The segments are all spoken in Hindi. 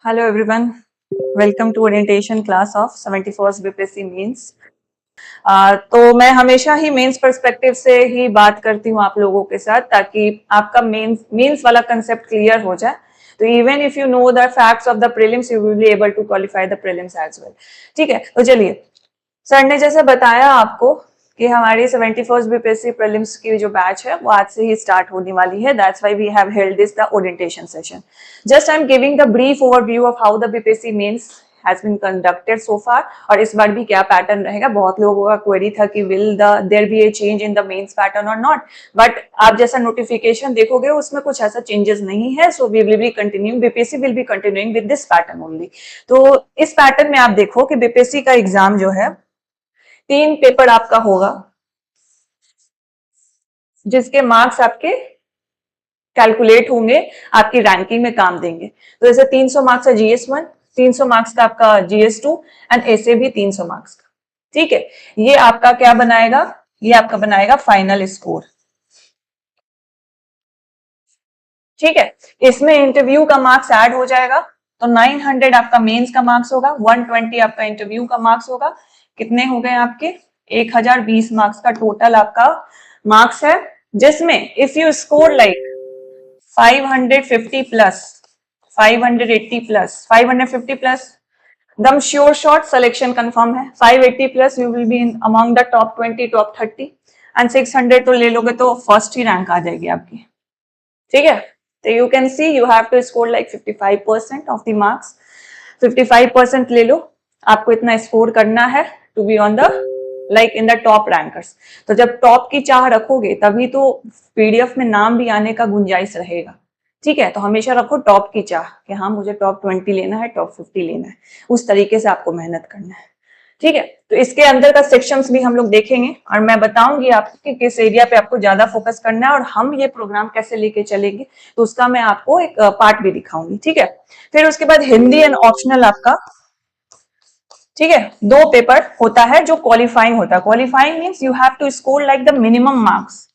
Hello everyone, welcome to orientation class of 71st BPSC mains. तो मैं हमेशा ही मेंस पर्सपेक्टिव से ही बात करती हूँ आप लोगों के साथ ताकि आपका मेंस वाला कंसेप्ट क्लियर हो जाए। तो even if you know the facts of the prelims you will be able to qualify the prelims as well. ठीक है, तो चलिए, सर ने जैसे बताया आपको कि हमारी 71st बीपीएससी प्रीलिम्स की जो बैच है वो आज से ही स्टार्ट होने वाली है। That's why we have held this the orientation session. Just I am giving the brief overview of how the BPSC mains has been conducted so far और इस बार भी क्या पैटर्न रहेगा। बहुत लोगों का क्वेरी था कि will there be a change in the mains pattern or not, but आप जैसा नोटिफिकेशन देखोगे उसमें कुछ ऐसा चेंजेस नहीं है। So we will be continuing, BPSC will be continuing with this pattern only. तो इस पैटर्न में आप देखो कि बीपीएससी का एग्जाम जो है 3 पेपर आपका होगा जिसके मार्क्स आपके कैलकुलेट होंगे, आपकी रैंकिंग में काम देंगे। तो जैसे 300 मार्क्स है GS1, 300 मार्क्स का आपका GS2 एंड ऐसे भी 300 मार्क्स का। ठीक है, ये आपका क्या बनाएगा, ये आपका बनाएगा फाइनल स्कोर। ठीक है, इसमें इंटरव्यू का मार्क्स ऐड हो जाएगा तो 900 आपका मेंस का मार्क्स होगा, 120 आपका इंटरव्यू का मार्क्स होगा। कितने हो गए आपके 1020 मार्क्स का टोटल आपका मार्क्स है, जिसमें if you score like 550 plus 580 plus 550 plus दम श्योर शॉट सिलेक्शन कंफर्म है। 580 plus you will be in among the top 20 top 30 and 600 तो ले लोगे तो फर्स्ट ही रैंक आ जाएगी आपकी। ठीक है, तो you can see you have to score like 55% of the marks. 55% ले लो, आपको इतना स्कोर करना है to be on the like in the top rankers. तो जब टॉप की चाह रखोगे तभी तो पीडीएफ में नाम भी आने का गुंजाइश रहेगा। ठीक है, तो हमेशा रखो टॉप की चाह कि हाँ मुझे टॉप 20 लेना है, टॉप 50 लेना है, उस तरीके से आपको मेहनत करना है। ठीक है, तो इसके अंदर का सेक्शंस भी हम लोग देखेंगे और मैं बताऊंगी आपको कि किस एरिया पे आपको ज्यादा फोकस करना है और हम ये प्रोग्राम कैसे लेके चलेंगे, तो उसका मैं आपको एक पार्ट भी दिखाऊंगी। ठीक है, फिर उसके बाद हिंदी एंड ऑप्शनल आपका, ठीक है, 2 पेपर होता है जो क्वालिफाइंग होता है। Qualifying means you have to score like the minimum marks.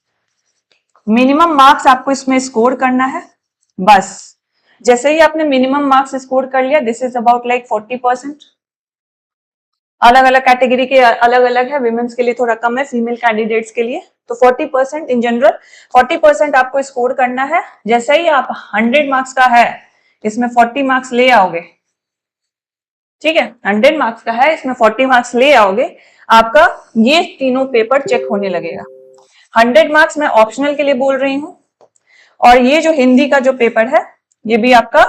Minimum marks आपको इसमें स्कोर करना है। बस जैसे ही आपने मिनिमम मार्क्स स्कोर कर लिया, दिस इज अबाउट लाइक 40%। अलग अलग कैटेगरी के अलग अलग है, विमेन्स के लिए थोड़ा कम है, फीमेल कैंडिडेट्स के लिए तो 40% इन जनरल 40% आपको स्कोर करना है। जैसे ही आप 100 मार्क्स का है इसमें 40 मार्क्स ले आओगे, ठीक है, 100 मार्क्स का है इसमें 40 मार्क्स ले आओगे, आपका ये तीनों पेपर चेक होने लगेगा। 100 मार्क्स मैं ऑप्शनल के लिए बोल रही हूं और ये जो हिंदी का जो पेपर है ये भी आपका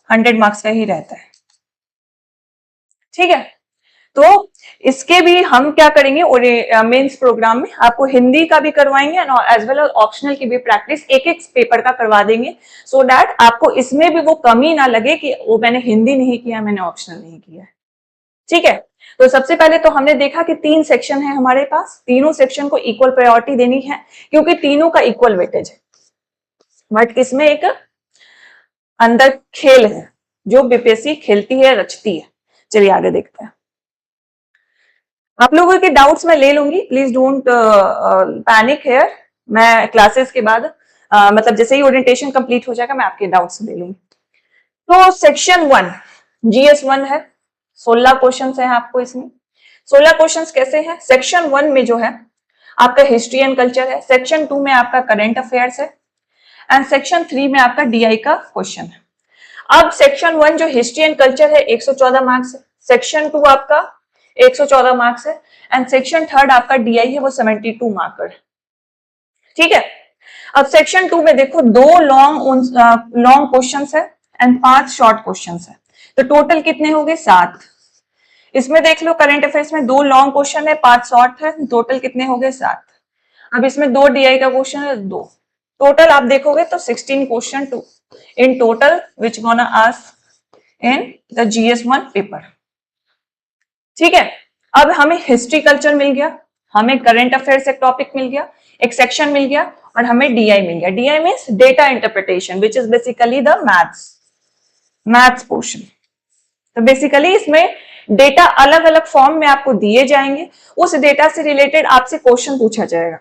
100 मार्क्स का ही रहता है। ठीक है, तो इसके भी हम क्या करेंगे और मेंस प्रोग्राम में आपको हिंदी का भी करवाएंगे एज वेल एज ऑप्शनल की भी प्रैक्टिस एक एक पेपर का करवा देंगे, सो दैट आपको इसमें भी वो कमी ना लगे कि वो मैंने हिंदी नहीं किया, मैंने ऑप्शनल नहीं किया। ठीक है, तो सबसे पहले तो हमने देखा कि 3 सेक्शन है हमारे पास, तीनों सेक्शन को इक्वल प्रायोरिटी देनी है क्योंकि तीनों का इक्वल वेटेज है। बट इसमें एक अंदर खेल है जो बीपीएससी खेलती है, रचती है। चलिए आगे देखते हैं। आप लोगों के डाउट्स मैं ले लूंगी, प्लीज डोंट पैनिक हेयर। मैं क्लासेस के बाद मतलब जैसे ही ओरिएंटेशन कंप्लीट हो जाएगा मैं आपके डाउट्स ले लूंगी। तो सेक्शन 1 GS1 है, 16 क्वेश्चन है आपको इसमें। 16 क्वेश्चन कैसे हैं? सेक्शन 1 में जो है आपका हिस्ट्री एंड कल्चर है, सेक्शन 2 में आपका करंट अफेयर्स है एंड सेक्शन 3 में आपका DI का क्वेश्चन है। अब सेक्शन 1 जो हिस्ट्री एंड कल्चर है 114 मार्क्स है, सेक्शन 2 आपका 114 मार्क्स है एंड सेक्शन 3 आपका DI है वो 72 मार्कर है। ठीक है, अब सेक्शन 2 में देखो 2 लॉन्ग क्वेश्चंस है एंड 5 शॉर्ट क्वेश्चंस है, तो टोटल कितने हो गए 7। इसमें देख लो करंट अफेयर्स में 2 लॉन्ग क्वेश्चन है, 5 शॉर्ट है, टोटल कितने हो गए 7। अब इसमें 2 DI का क्वेश्चन है 2, टोटल आप देखोगे तो 16 question to in total which gonna ask in the GS1 paper. ठीक है, अब हमें हिस्ट्री कल्चर मिल गया, हमें करंट अफेयर्स एक टॉपिक मिल गया, एक सेक्शन मिल गया और हमें DI मिल गया। DI means data interpretation which is basically the maths portion. तो बेसिकली इसमें डेटा अलग अलग फॉर्म में आपको दिए जाएंगे, उस डेटा से रिलेटेड आपसे क्वेश्चन पूछा जाएगा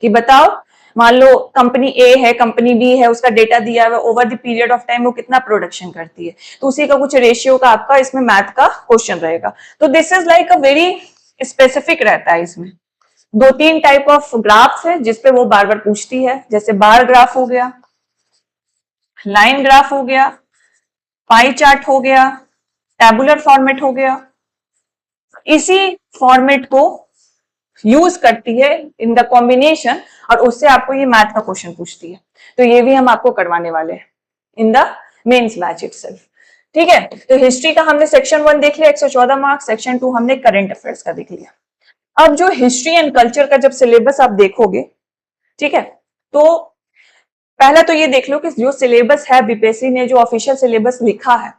कि बताओ मान लो कंपनी ए है, कंपनी बी है, उसका डेटा दिया हुआ, over the period of time वो कितना प्रोडक्शन करती है, तो उसी का कुछ रेशियो का आपका इसमें मैथ का क्वेश्चन रहेगा। तो this is like a very specific रहता है। इसमें 2-3 टाइप ऑफ ग्राफ्स है जिसपे वो बार बार पूछती है, जैसे बार ग्राफ हो गया, लाइन ग्राफ हो गया, पाई चार्ट हो गया, टैबुलर फॉर्मेट हो गया। इसी फॉर्मेट को यूज करती है इन द कॉम्बिनेशन, और उससे आपको ये मैथ का क्वेश्चन पूछती है। तो ये भी हम आपको करवाने वाले हैं in the mains batch itself. ठीक है, तो हिस्ट्री का हमने सेक्शन 1 देख लिया 114 मार्क्स, सेक्शन 2 हमने करंट अफेयर्स का देख लिया। अब जो हिस्ट्री एंड कल्चर का जब सिलेबस आप देखोगे, ठीक है, तो पहला तो ये देख लो कि जो सिलेबस है बीपीएससी ने जो ऑफिशियल सिलेबस लिखा है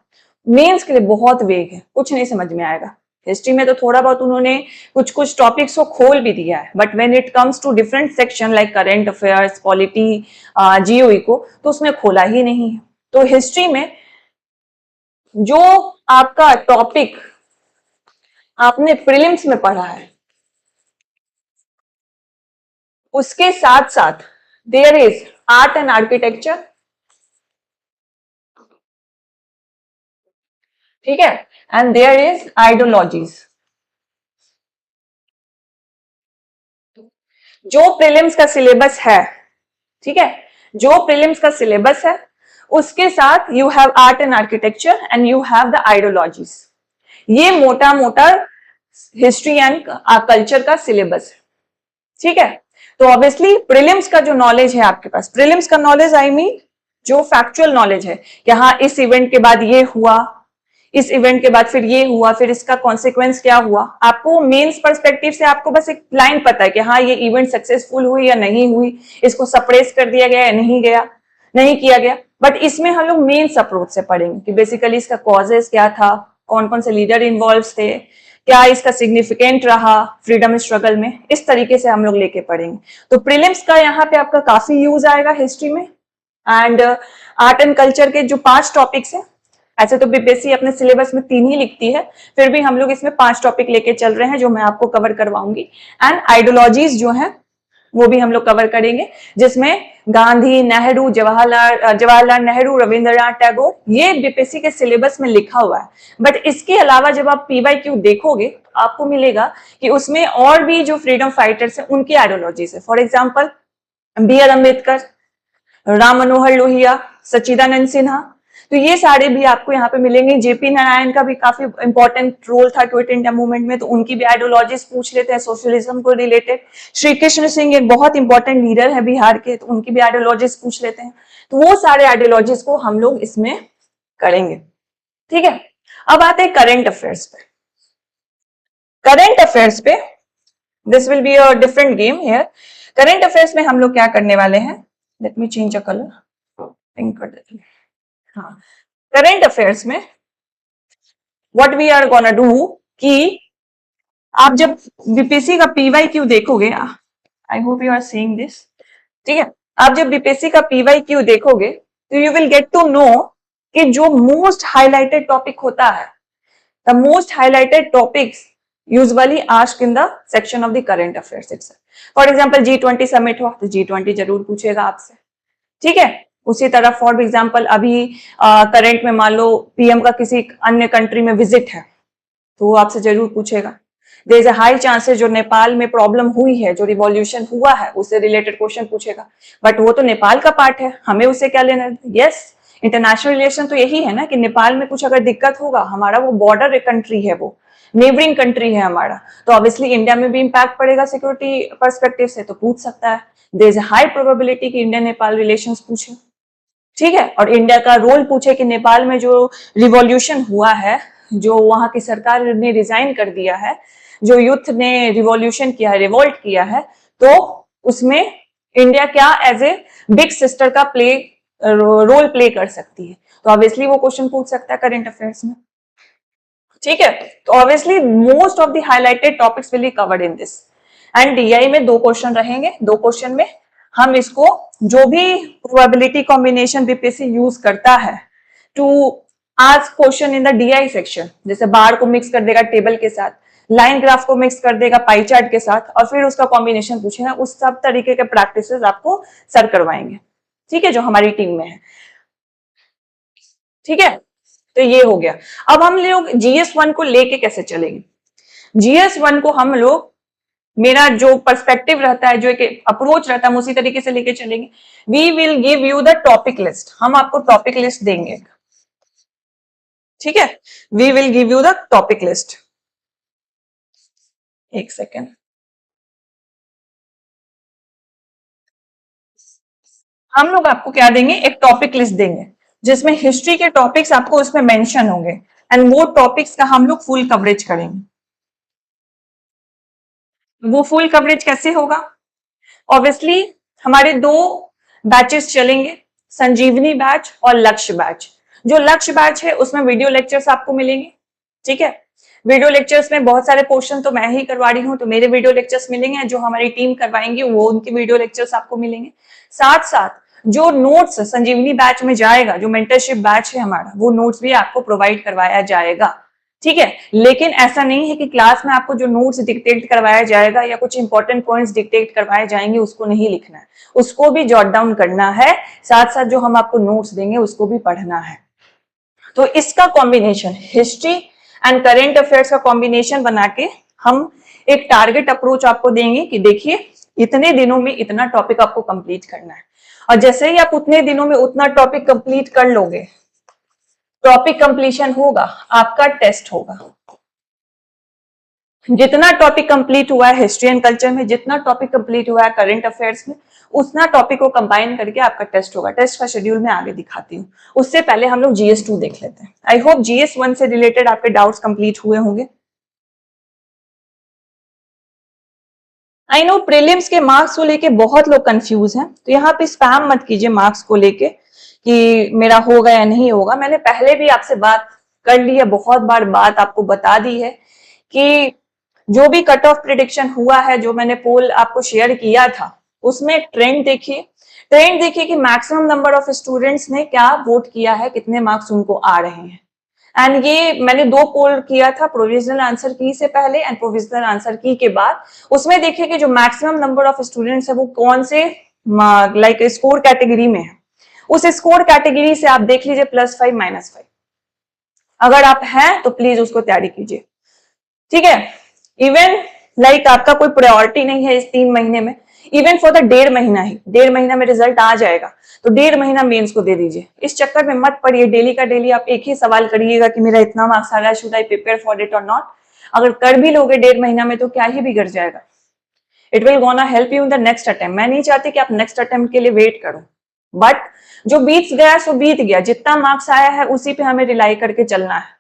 मेंस के लिए बहुत वेग है, कुछ नहीं समझ में आएगा। हिस्ट्री में तो थोड़ा बहुत उन्होंने कुछ कुछ टॉपिक्स को खोल भी दिया है, but when it comes to different section like current affairs, polity, geo को, तो उसमें खोला ही नहीं है। तो हिस्ट्री में जो आपका टॉपिक आपने प्रीलिम्स में पढ़ा है उसके साथ साथ there is art and architecture, ठीक है, एंड देयर इज आइडियोलॉजीज। जो प्रीलिम्स का सिलेबस है, ठीक है, जो प्रीलिम्स का सिलेबस है उसके साथ you have art and architecture and you have the ideologies. ये मोटा मोटा हिस्ट्री एंड कल्चर का सिलेबस है, ठीक है। तो ऑब्वियसली प्रीलिम्स का जो नॉलेज है आपके पास, प्रीलिम्स का नॉलेज आई मीन जो फैक्चुअल नॉलेज है कि हाँ इस इवेंट के बाद ये हुआ, इस इवेंट के बाद फिर ये हुआ, फिर इसका कॉन्सिक्वेंस क्या हुआ, आपको मेंस पर्सपेक्टिव से आपको बस एक लाइन पता है कि हाँ ये इवेंट सक्सेसफुल हुई या नहीं हुई, इसको सप्रेस कर दिया गया या नहीं किया गया। बट इसमें हम लोग मेंस अप्रोच से पढ़ेंगे कि बेसिकली इसका कॉजेस क्या था, कौन कौन से लीडर इन्वॉल्व थे, क्या इसका सिग्निफिकेंट रहा फ्रीडम स्ट्रगल में, इस तरीके से हम लोग लेके पढ़ेंगे। तो प्रीलिम्स का यहाँ पे आपका काफी यूज आएगा हिस्ट्री में। एंड आर्ट एंड कल्चर के जो 5 टॉपिक्स हैं, ऐसे तो बीपीएससी अपने सिलेबस में 3 ही लिखती है, फिर भी हम लोग इसमें 5 टॉपिक लेके चल रहे हैं जो मैं आपको कवर करवाऊंगी। एंड आइडियोलॉजीज जो है वो भी हम लोग कवर करेंगे, जिसमें गांधी, नेहरू, जवाहरलाल नेहरू, रविंद्रनाथ टैगोर, ये बीपीएससी के सिलेबस में लिखा हुआ है। बट इसके अलावा जब आप पीवाईक्यू देखोगे आपको मिलेगा कि उसमें और भी जो फ्रीडम फाइटर्स हैं उनकी आइडियोलॉजीज है। For example B R. Ambedkar, Ram Manohar Lohia, Sachchidanand Sinha, तो ये सारे भी आपको यहाँ पे मिलेंगे। जेपी नारायण का भी काफी इंपॉर्टेंट रोल था क्विट इंडिया मूवमेंट में, तो उनकी भी आइडियोलॉजीज पूछ लेते हैं सोशलिज्म को रिलेटेड। श्री कृष्ण सिंह एक बहुत इंपॉर्टेंट लीडर है बिहार के, तो उनकी भी आइडियोलॉजीज पूछ लेते हैं। तो वो सारे आइडियोलॉजीज को हम लोग इसमें करेंगे, ठीक है। अब आते हैं करेंट अफेयर्स पे। करेंट अफेयर्स पे this will be a different game here. Current affairs में हम लोग क्या करने वाले हैं, let me change a colour, pink कर देते हैं। हाँ, करेंट अफेयर्स में what we are gonna do कि आप जब बीपीएससी का पीवाईक्यू देखोगे, I hope you are seeing this, ठीक है, आप जब बीपीएससी का पीवाईक्यू देखोगे तो you will get to know कि जो मोस्ट हाईलाइटेड टॉपिक होता है, the most highlighted topics usually asked in the section of the current affairs itself. For example G20 summit हुआ तो G20 जरूर पूछेगा आपसे, ठीक है। उसी तरह फॉर एग्जाम्पल अभी करंट में मान लो पीएम का किसी अन्य कंट्री में विजिट है तो वो आपसे जरूर पूछेगा। There is a high chances जो नेपाल में प्रॉब्लम हुई है, जो रिवॉल्यूशन हुआ है, उससे रिलेटेड क्वेश्चन पूछेगा। बट वो तो नेपाल का पार्ट है, हमें उससे क्या लेना है। यस, इंटरनेशनल रिलेशन तो यही है ना कि नेपाल में कुछ अगर दिक्कत होगा, हमारा वो बॉर्डर कंट्री है, वो नेबरिंग कंट्री है हमारा, तो ऑब्वियसली इंडिया में भी इंपैक्ट पड़ेगा सिक्योरिटी पर्सपेक्टिव से, तो पूछ सकता है। There is a high probability कि इंडिया नेपाल रिलेशंस पूछे, ठीक है। और इंडिया का रोल पूछे कि नेपाल में जो रिवॉल्यूशन हुआ है, जो वहां की सरकार ने रिजाइन कर दिया है, जो यूथ ने रिवॉल्यूशन किया है, रिवोल्ट किया है, तो उसमें इंडिया क्या एज ए बिग सिस्टर का रोल प्ले कर सकती है। तो ऑब्वियसली वो क्वेश्चन पूछ सकता है करंट अफेयर्स में, ठीक है। तो obviously most of the highlighted topics will be covered in this. And DI में 2 क्वेश्चन रहेंगे, 2 क्वेश्चन में हम इसको जो भी प्रोबेबिलिटी कॉम्बिनेशन बीपीएससी यूज करता है to ask question in the DI section, जैसे बार को मिक्स कर देगा टेबल के साथ, लाइन ग्राफ को मिक्स कर देगा पाई चार्ट के साथ, और फिर उसका कॉम्बिनेशन पूछेगा। उस सब तरीके के प्रैक्टिसेस आपको सर करवाएंगे, ठीक है, जो हमारी टीम में है। ठीक है, तो ये हो गया। अब हम लोग GS1 को लेके कैसे चलेंगे? GS1 को हम लोग, मेरा जो पर्सपेक्टिव रहता है, जो एक अप्रोच रहता है, हम उसी तरीके से लेके चलेंगे। We will give you the topic list, हम आपको टॉपिक लिस्ट देंगे, ठीक है। We will give you the topic list. एक सेकेंड, हम लोग आपको क्या देंगे, एक टॉपिक लिस्ट देंगे जिसमें हिस्ट्री के टॉपिक्स आपको उसमें मेंशन होंगे, एंड वो टॉपिक्स का हम लोग फुल कवरेज करेंगे। वो फुल कवरेज कैसे होगा? ऑब्वियसली हमारे दो बैचेस चलेंगे, संजीवनी बैच और लक्ष्य बैच। जो लक्ष्य बैच है उसमें वीडियो लेक्चर्स आपको मिलेंगे, ठीक है। वीडियो लेक्चर्स में बहुत सारे पोर्शन तो मैं ही करवा रही हूँ, तो मेरे वीडियो लेक्चर्स मिलेंगे, जो हमारी टीम करवाएंगे वो उनके वीडियो लेक्चर्स आपको मिलेंगे। साथ साथ जो नोट्स संजीवनी बैच में जाएगा, जो मेंटरशिप बैच है हमारा, वो नोट्स भी आपको प्रोवाइड करवाया जाएगा, ठीक है। लेकिन ऐसा नहीं है कि क्लास में आपको जो नोट्स डिक्टेट करवाया जाएगा या कुछ इंपॉर्टेंट पॉइंट्स डिक्टेट करवाए जाएंगे उसको नहीं लिखना है, उसको भी जॉट डाउन करना है। साथ साथ जो हम आपको नोट्स देंगे उसको भी पढ़ना है। तो इसका combination, history and current affairs का कॉम्बिनेशन बना के हम एक टारगेट अप्रोच आपको देंगे कि देखिए इतने दिनों में इतना टॉपिक आपको कंप्लीट करना है, और जैसे ही आप उतने दिनों में उतना टॉपिक कंप्लीट कर लोगे, टॉपिक कंप्लीशन होगा, आपका टेस्ट होगा। जितना टॉपिक कंप्लीट हुआ है हिस्ट्री एंड कल्चर में, जितना टॉपिक कंप्लीट हुआ है करंट अफेयर्स में, उतना टॉपिक को कंबाइन करके आपका टेस्ट होगा। टेस्ट का शेड्यूल मैं आगे दिखाती हूँ, उससे पहले हम लोग GS2 देख लेते हैं। आई होप GS1 से रिलेटेड आपके डाउट्स कंप्लीट हुए होंगे। आई नो प्रीलिम्स के मार्क्स को लेके बहुत लोग कंफ्यूज हैं, तो यहाँ पे स्पैम मत कीजिए मार्क्स को लेके कि मेरा होगा या नहीं होगा। मैंने पहले भी आपसे बात कर ली है, बहुत बार बात आपको बता दी है कि जो भी कट ऑफ प्रिडिक्शन हुआ है, जो मैंने पोल आपको शेयर किया था, उसमें ट्रेंड देखिए। ट्रेंड देखिए कि मैक्सिमम नंबर ऑफ स्टूडेंट्स ने क्या वोट किया है, कितने मार्क्स उनको आ रहे हैं। एंड ये मैंने 2 पोल किया था, प्रोविजनल आंसर की से पहले एंड प्रोविजनल आंसर की के बाद। उसमें देखिए कि जो मैक्सिमम नंबर ऑफ स्टूडेंट्स है वो कौन से लाइक स्कोर कैटेगरी में है। उस स्कोर कैटेगरी से आप देख लीजिए +5 -5। अगर आप हैं तो प्लीज उसको तैयारी कीजिए, ठीक है। इवन लाइक आपका कोई प्रायोरिटी नहीं है इस 3 महीने में, इवन फॉर द 1.5 महीना ही, 1.5 महीना में रिजल्ट आ जाएगा, तो 1.5 महीना मेंस को दे दीजिए। इस चक्कर में मत पड़िए, डेली का डेली आप एक ही सवाल करिएगा कि मेरा इतना मार्क्स आ रहा है, should I prepare for it और नॉट। अगर कर भी लोगे 1.5 महीना में तो क्या ही बिगड़ जाएगा। It will gonna help you in the next attempt. मैं नहीं चाहती कि आप नेक्स्ट अटेम्प्ट के लिए वेट करो, बट जो बीत गया सो बीत गया, जितना मार्क्स आया है उसी पे हमें रिलाई करके चलना है।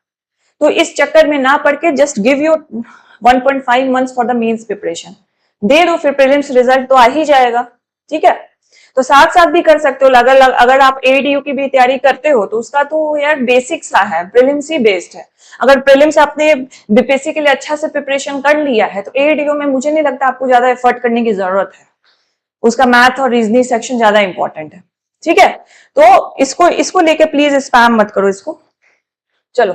तो इस चक्कर में ना पढ़ के just give you 1.5 months for the mains preparation, दे दो, फिर प्रीलिम्स रिजल्ट तो आ ही जाएगा, ठीक है। तो साथ साथ भी कर सकते हो। अगर आप ADU की भी तैयारी करते हो तो उसका तो यार बेसिक सा है, प्रीलिम्स ही बेस्ड है। अगर प्रीलिम्स आपने BPSC के लिए अच्छा से प्रिपरेशन कर लिया है तो ADU में मुझे नहीं लगता आपको ज्यादा एफर्ट करने की जरूरत है, उसका मैथ और रीजनिंग सेक्शन ज्यादा इंपॉर्टेंट है, ठीक है। तो इसको लेके प्लीज स्पैम मत करो इसको। चलो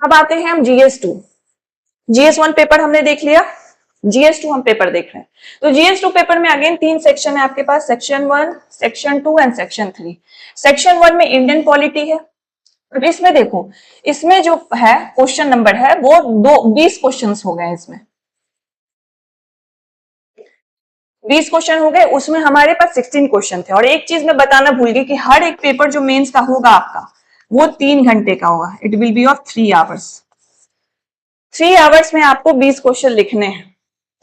अब आते हैं हम GS2। GS1 पेपर हमने देख लिया, GS2 हम पेपर देख रहे हैं। तो GS2 पेपर में अगेन 3 सेक्शन है आपके पास, section 1, section 2 and section 3। Section 1 में इंडियन पॉलिटी है। अब इसमें देखो, इसमें जो है क्वेश्चन नंबर है वो 20 क्वेश्चन हो गए, इसमें 20 क्वेश्चन हो गए। उसमें हमारे पास 16 क्वेश्चन थे। और एक चीज मैं बताना भूल गई कि हर एक पेपर जो मेंस का होगा आपका वो 3 घंटे का होगा। It will be of 3 hours. 3 hours में आपको 20 क्वेश्चन लिखने हैं,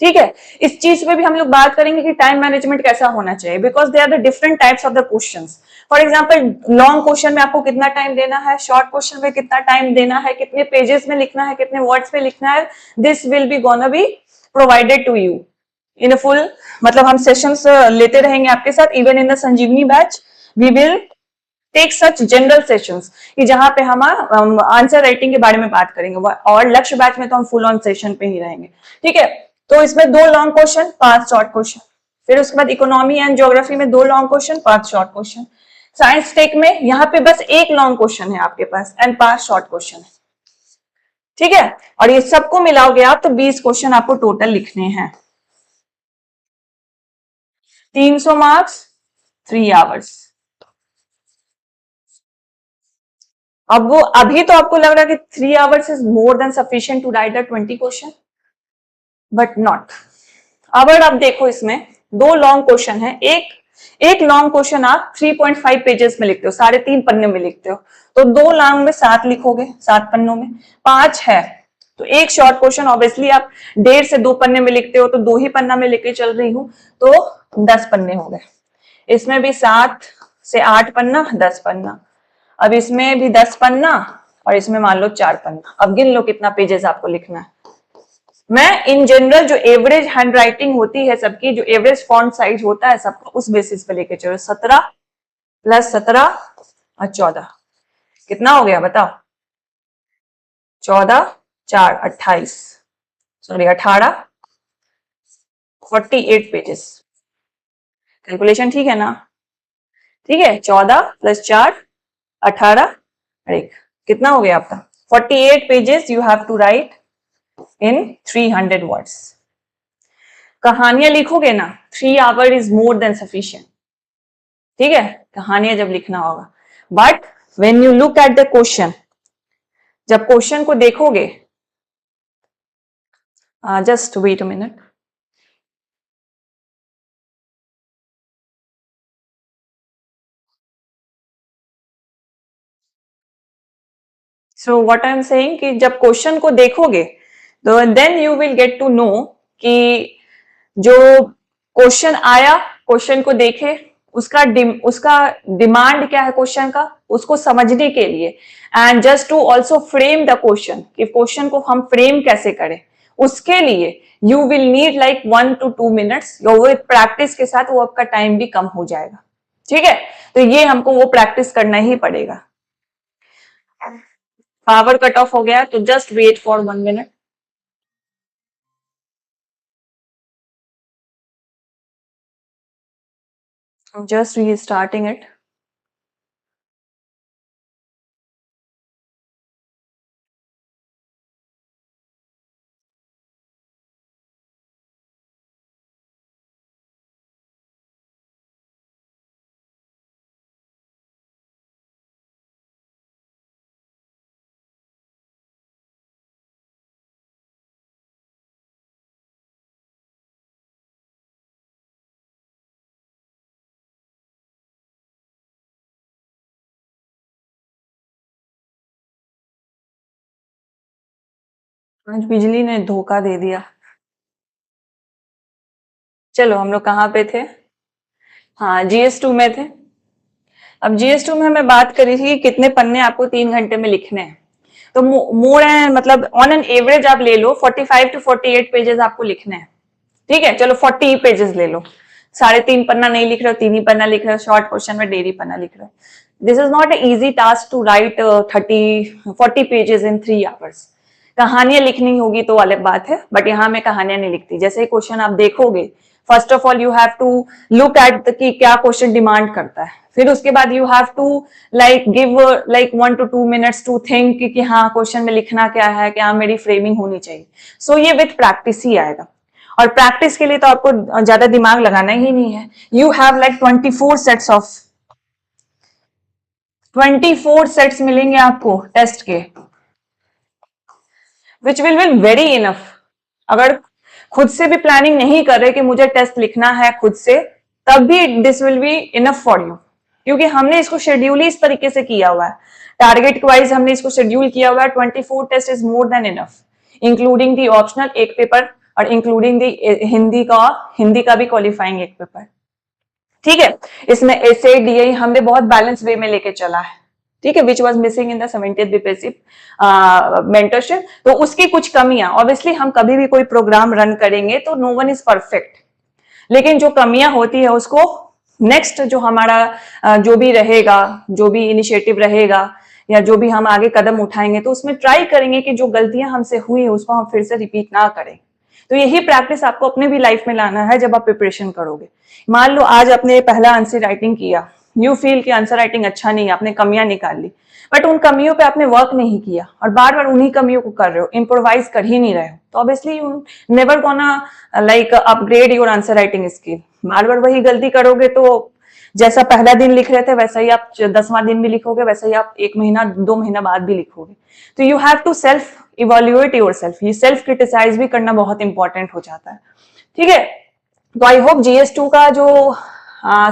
ठीक है। इस चीज पे भी हम लोग बात करेंगे कि टाइम मैनेजमेंट कैसा होना चाहिए, because they are the different types of the questions. For example long question में आपको कितना टाइम देना है, शॉर्ट क्वेश्चन में कितना टाइम देना है, कितने पेजेस में लिखना है, कितने वर्ड्स में लिखना है, this will be gonna be provided to you in a full. मतलब हम सेशंस लेते रहेंगे आपके साथ। Even in the Sanjeevani batch we will take such general sessions कि जहां पे हम आंसर राइटिंग के बारे में बात करेंगे, और लक्ष्य बैच में तो हम फुल ऑन सेशन पे ही रहेंगे, ठीक है। तो इसमें 2 लॉन्ग क्वेश्चन, 5 शॉर्ट क्वेश्चन। फिर उसके बाद इकोनॉमी एंड ज्योग्राफी में 2 long question, 5 short question. Science tech में यहाँ पे बस 1 लॉन्ग क्वेश्चन है आपके पास एंड 5 शॉर्ट क्वेश्चन है। ठीक है, और ये सबको मिलाओगे आप तो 20 क्वेश्चन आपको टोटल लिखने हैं। 300 मार्क्स, 3 आवर्स। अब वो अभी तो आपको लग रहा है कि 3 hours is more than sufficient to write the 20 question, but not. अब देखो इसमें 2 लॉन्ग क्वेश्चन है, एक लॉन्ग क्वेश्चन आप 3.5 पेजेस में लिखते हो, 3.5 पन्ने में लिखते हो, तो 2 लॉन्ग में 7 लिखोगे, 7 पन्नों में 5 है, तो एक शॉर्ट क्वेश्चन ऑब्वियसली आप 1.5 से 2 पन्ने में लिखते हो, तो 2 ही पन्ना में लेके चल रही हूं, तो 10 पन्ने हो गए। इसमें भी 7 से 8 पन्ना, 10 पन्ना। अब इसमें भी 10 पन्ना और इसमें मान लो 4 पन्ना। अब गिन लो कितना पेजेस आपको लिखना है। मैं इन जनरल जो एवरेज हैंड राइटिंग होती है सबकी, जो एवरेज फॉन्ट साइज होता है सबका, उस बेसिस पे लेके चलो। 17 प्लस 17 और 14 कितना हो गया बताओ? 14 4 28, सॉरी 18, 48 पेजेस। कैलकुलेशन ठीक है ना? ठीक है, 14 प्लस 4 18 और 1 कितना हो गया आपका? 48 pages you have to write in 300 words. कहानियां लिखोगे ना, 3 hour is more than sufficient. ठीक है, कहानियां जब लिखना होगा, but when you look at the question, जब क्वेश्चन को देखोगे, just wait a minute. So what I am saying कि जब क्वेश्चन को देखोगे तो then you will get to know कि जो क्वेश्चन आया, क्वेश्चन को देखे, उसका डिमांड क्या है क्वेश्चन का, उसको समझने के लिए, and just to also frame the question, कि क्वेश्चन को हम फ्रेम कैसे करें, उसके लिए you will need like 1 to 2 minutes. वो प्रैक्टिस के साथ वो आपका टाइम भी कम हो जाएगा। ठीक है, तो ये हमको वो प्रैक्टिस करना ही पड़ेगा। पावर कट ऑफ हो गया, तो just wait for 1 minute. Just restarting it. आज बिजली ने धोखा दे दिया। चलो हम लोग कहाँ पे थे? हाँ, GS2 में थे। अब GS2 में हमें बात करी थी कि कितने पन्ने आपको 3 घंटे में लिखने हैं। तो मोर मतलब ऑन एन एवरेज आप ले लो 45 to 48 पेजेस आपको लिखने हैं। ठीक है, चलो 40 पेजेस ले लो। 3.5 पन्ना नहीं लिख रहे हो, 3 ही पन्ना लिख रहे हो, शॉर्ट क्वेश्चन में 1.5 पन्ना लिख रहे हो। This is not a easy task to write 40 pages in 3 hours. कहानियां लिखनी होगी तो अलग बात है, बट यहाँ मैं कहानियां नहीं लिखती। जैसे क्वेश्चन आप देखोगे, first of all you have to look at कि क्या क्वेश्चन डिमांड करता है, फिर उसके बाद you have to like give like 1 to 2 minutes to think कि हाँ क्वेश्चन में लिखना क्या है, क्या मेरी फ्रेमिंग होनी चाहिए। सो ये विथ प्रैक्टिस ही आएगा, और प्रैक्टिस के लिए तो आपको ज्यादा दिमाग लगाना ही नहीं है। यू हैव लाइक 24 सेट्स मिलेंगे आपको टेस्ट के, which will will very enough. अगर खुद से भी प्लानिंग नहीं कर रहे कि मुझे टेस्ट लिखना है खुद से, तब भी this will be enough for you, क्योंकि हमने इसको शेड्यूल ही इस तरीके से किया हुआ है। टारगेट वाइज हमने इसको शेड्यूल किया हुआ है। 24 test is more than enough, including the optional एक पेपर और इंक्लूडिंग दी हिंदी का भी क्वालिफाइंग एक पेपर। ठीक है, इसमें एसे डीए हमने बहुत बैलेंस वे में लेके चला है। ठीक है, which was missing in the 70th BPSC mentorship. तो उसकी कुछ कमियां, ऑब्वियसली हम कभी भी कोई प्रोग्राम रन करेंगे तो नो वन इज परफेक्ट, लेकिन जो कमियां होती है उसको नेक्स्ट जो हमारा जो भी रहेगा, जो भी इनिशिएटिव रहेगा या जो भी हम आगे कदम उठाएंगे, तो उसमें ट्राई करेंगे कि जो गलतियां हमसे हुई उसको हम फिर से रिपीट ना करें। तो यही प्रैक्टिस आपको अपने भी लाइफ में लाना है जब आप प्रिपरेशन करोगे। मान लो आज आपने पहला आंसर राइटिंग किया, यू फील कि आंसर राइटिंग अच्छा नहीं है, आपने कमियां निकाल ली, बट उन कमियों पे आपने वर्क नहीं किया और बार बार उन्हीं कमियों को कर रहे हो, इम्प्रोवाइज कर ही नहीं रहे हो, तो obviously you never gonna like upgrade your answer writing skill. बार बार वही गलती करोगे तो जैसा पहला दिन लिख रहे थे वैसा ही आप 10वां दिन भी लिखोगे, वैसा ही आप 1 महीना 2 महीना बाद भी लिखोगे। तो you have to self evaluate yourself, ये सेल्फ क्रिटिसाइज भी करना बहुत इंपॉर्टेंट हो जाता है। ठीक है, तो आई होप GS2 का जो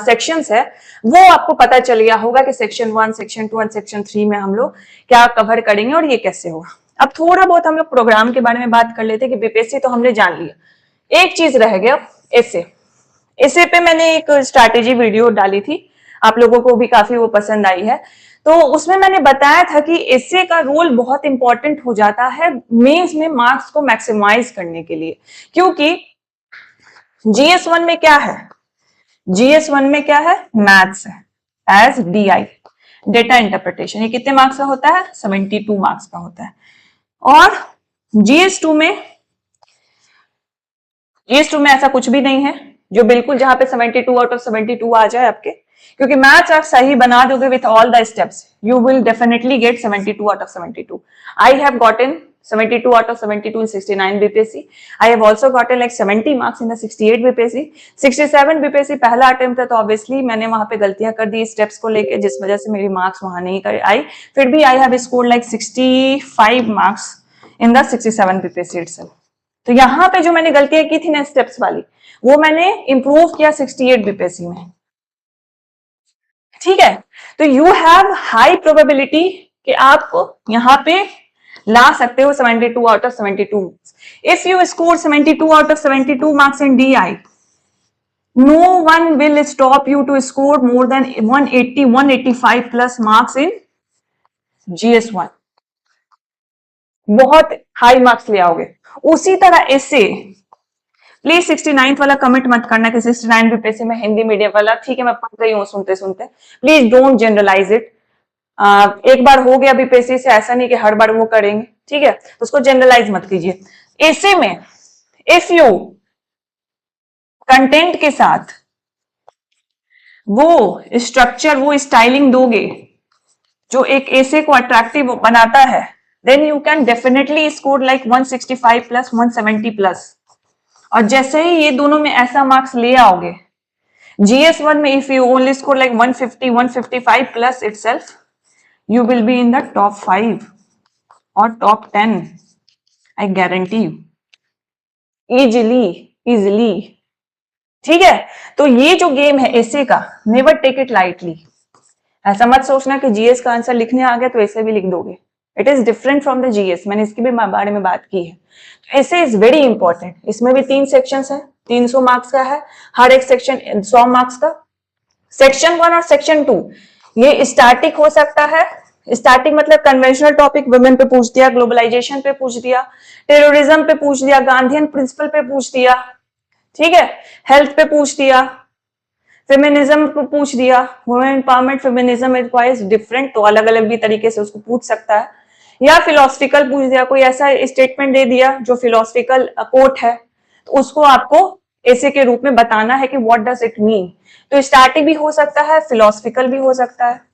सेक्शंस है वो आपको पता चल गया होगा कि सेक्शन 1, सेक्शन 2 एंड सेक्शन 3 में हम लोग क्या कवर करेंगे और ये कैसे होगा। अब थोड़ा बहुत हम लोग प्रोग्राम के बारे में बात कर लेते हैं कि बीपीएससी तो हमने जान लिया, एक चीज रह गया एसे। एसे पे मैंने एक स्ट्रैटेजी वीडियो डाली थी, आप लोगों को भी काफी वो पसंद आई है। तो उसमें मैंने बताया था कि एसे का रोल बहुत इंपॉर्टेंट हो जाता है मेंस में मार्क्स को मैक्सिमाइज करने के लिए, क्योंकि GS1 में क्या है, GS1 में क्या है, मैथ्स है एज DI, डेटा इंटरप्रिटेशन। ये कितने मार्क्स का होता है, 72 मार्क्स का होता है। और GS2 में ऐसा कुछ भी नहीं है जो बिल्कुल जहां पे 72 आउट ऑफ 72 आ जाए आपके, क्योंकि मैथ्स आप सही बना दोगे with all the steps, you will definitely get 72 out of 72. I have gotten 72 out of 72 in 69 BPSC. I have also gotten like 70 marks in the 68 BPSC. 67 BPSC पहला अटेम्प्ट था, तो ऑब्वियसली मैंने वहां पे गलतियां कर दी स्टेप्स को लेके, जिस वजह से मेरी मार्क्स वहां नहीं आई। फिर भी I have scored like 65 marks in the 67 BPSC itself. तो यहाँ पे जो मैंने गलतियां की थी ना स्टेप्स वाली, वो मैंने इंप्रूव किया 68 BPSC में। ठीक है, तो यू हैव हाई प्रोबेबिलिटी कि आप यहाँ पे ला सकते हो 72 out of 72. If you score 72 out of 72 marks in DI, no one will stop you to score more than 180, 185 plus marks in GS1. बहुत हाई मार्क्स ले आओगे। उसी तरह ऐसे प्लीज 69 वाला कमेंट मत करना कि 69 बीपीएससी में हिंदी मीडियम वाला, ठीक है मैं पढ़ रही हूँ सुनते सुनते, प्लीज डोंट जनरलाइज इट। एक बार हो गया बीपीएससी से, ऐसा नहीं कि हर बार वो करेंगे, ठीक है, तो उसको जनरलाइज मत कीजिए। ऐसे में इफ यू कंटेंट के साथ वो स्ट्रक्चर, वो स्टाइलिंग दोगे जो एक ऐसे को अट्रैक्टिव बनाता है, then you can definitely score like 165 plus 170 plus. और जैसे ही ये दोनों में ऐसा मार्क्स ले आओगे, GS1 में if you only score like 150, 155 plus itself, you will be in the top 5 or top 10. I guarantee you. Easily. ठीक है, तो ये जो गेम है ऐसे का, नेवर टेक इट लाइटली। ऐसा मत सोचना कि GS का आंसर लिखने आ गया तो ऐसे भी लिख दोगे। It is different from the GS, मैंने इसके भी बारे में बात की है। तो ऐसे इज वेरी इंपॉर्टेंट। इसमें भी 3 सेक्शंस है, 300 मार्क्स का है, हर एक सेक्शन 100 मार्क्स का। सेक्शन 1 और सेक्शन 2 ये स्टैटिक हो सकता है। स्टैटिक मतलब कन्वेंशनल टॉपिक, वुमेन पे पूछ दिया, ग्लोबलाइजेशन पे पूछ दिया, टेररिज्म पे पूछ दिया, गांधीयन प्रिंसिपल पे पूछ दिया, ठीक है, हेल्थ पे पूछ दिया, फेमिनिज्म पे पूछ दिया, women empowerment, feminism requires different, तो अलग अलग भी तरीके से उसको पूछ सकता है। या फिलोसफिकल पूछ दिया, कोई ऐसा स्टेटमेंट दे दिया जो फिलोसफिकल कोट है, तो उसको आपको ऐसे के रूप में बताना है कि व्हाट डज इट मीन। तो स्टैटिक भी हो सकता है, फिलोसफिकल भी हो सकता है।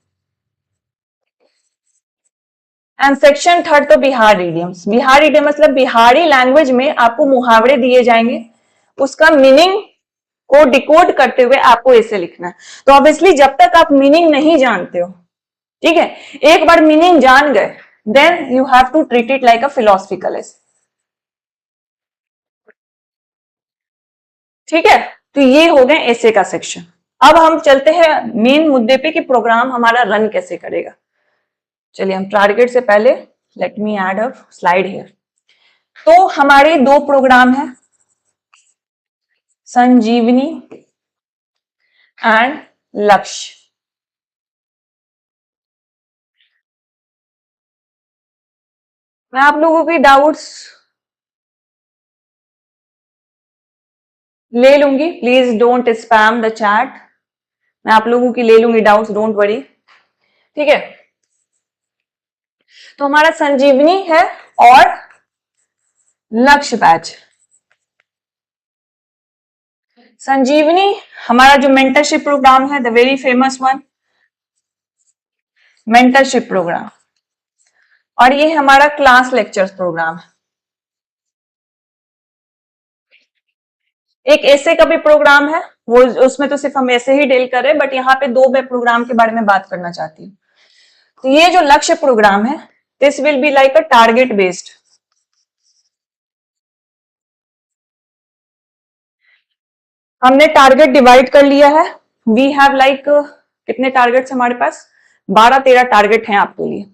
एंड सेक्शन 3 तो बिहार इडियम्स। बिहार इडियम मतलब बिहारी लैंग्वेज में आपको मुहावरे दिए जाएंगे, उसका मीनिंग को डिकोड करते हुए आपको ऐसे लिखना है। तो ऑब्वियसली जब तक आप मीनिंग नहीं जानते हो, ठीक है, एक बार मीनिंग जान गए, then you have to treat it like a philosophical essay. ठीक है, तो ये हो गए ऐसे का सेक्शन। अब हम चलते हैं मेन मुद्दे पे कि प्रोग्राम हमारा रन कैसे करेगा। चलिए हम टारगेट से पहले let me add a slide here. तो हमारे 2 प्रोग्राम है, संजीवनी एंड लक्ष्य। मैं आप लोगों के डाउट्स ले लूंगी, please don't spam the chat, मैं आप लोगों की ले लूंगी डाउट्स, डोंट वरी, ठीक है। तो हमारा संजीवनी है और लक्ष्य बैच। संजीवनी हमारा जो मेंटरशिप प्रोग्राम है, the very famous one, mentorship programme, और ये हमारा क्लास लेक्चर्स प्रोग्राम है। एक ऐसे का भी प्रोग्राम है, वो उसमें तो सिर्फ हम ऐसे ही डील कर रहे हैं, बट यहाँ पे दो मैं प्रोग्राम के बारे में बात करना चाहती हूँ। तो ये जो लक्ष्य प्रोग्राम है, this will be like a target based. हमने टारगेट डिवाइड कर लिया है। वी हैव लाइक कितने टारगेट्स हमारे पास, 12-13 टारगेट हैं आपके लिए।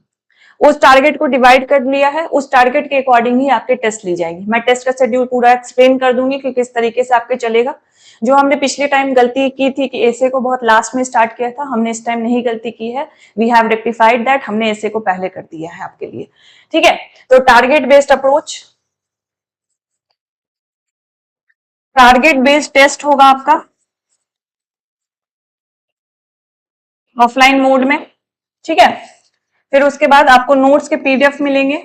उस टारगेट को डिवाइड कर लिया है, उस टारगेट के अकॉर्डिंग ही आपके टेस्ट ली जाएगी। मैं टेस्ट का शेड्यूल पूरा एक्सप्लेन कर दूंगी कि किस तरीके से आपके चलेगा। जो हमने पिछले टाइम गलती की थी कि एसे को बहुत लास्ट में स्टार्ट किया था, हमने इस टाइम नहीं गलती की है। वी हैव रेक्टिफाइड दैट, हमने एसे को पहले कर दिया है आपके लिए। ठीक है, तो target based approach, target based test होगा आपका ऑफलाइन मोड में। ठीक है, फिर उसके बाद आपको नोट्स के पीडीएफ मिलेंगे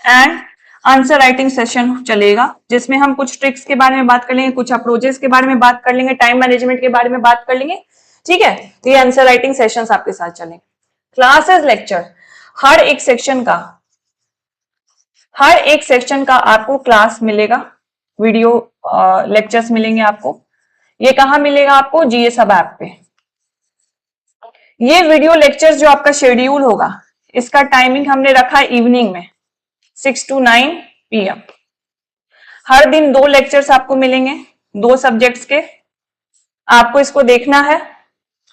एंड आंसर राइटिंग सेशन चलेगा, जिसमें हम कुछ ट्रिक्स के बारे में बात कर लेंगे, कुछ अप्रोचेस के बारे में बात कर लेंगे, टाइम मैनेजमेंट के बारे में बात कर लेंगे। ठीक है, तो ये आंसर राइटिंग सेशंस आपके साथ चलेंगे। क्लासेस लेक्चर, हर एक सेक्शन का आपको क्लास मिलेगा, वीडियो लेक्चर्स मिलेंगे आपको। ये कहाँ मिलेगा आपको, जीएस हब ऐप पे। ये वीडियो लेक्चर्स जो आपका शेड्यूल होगा, इसका टाइमिंग हमने रखा इवनिंग में 6 to 9 PM। हर दिन 2 लेक्चर्स आपको मिलेंगे, 2 सब्जेक्ट्स के। आपको इसको देखना है,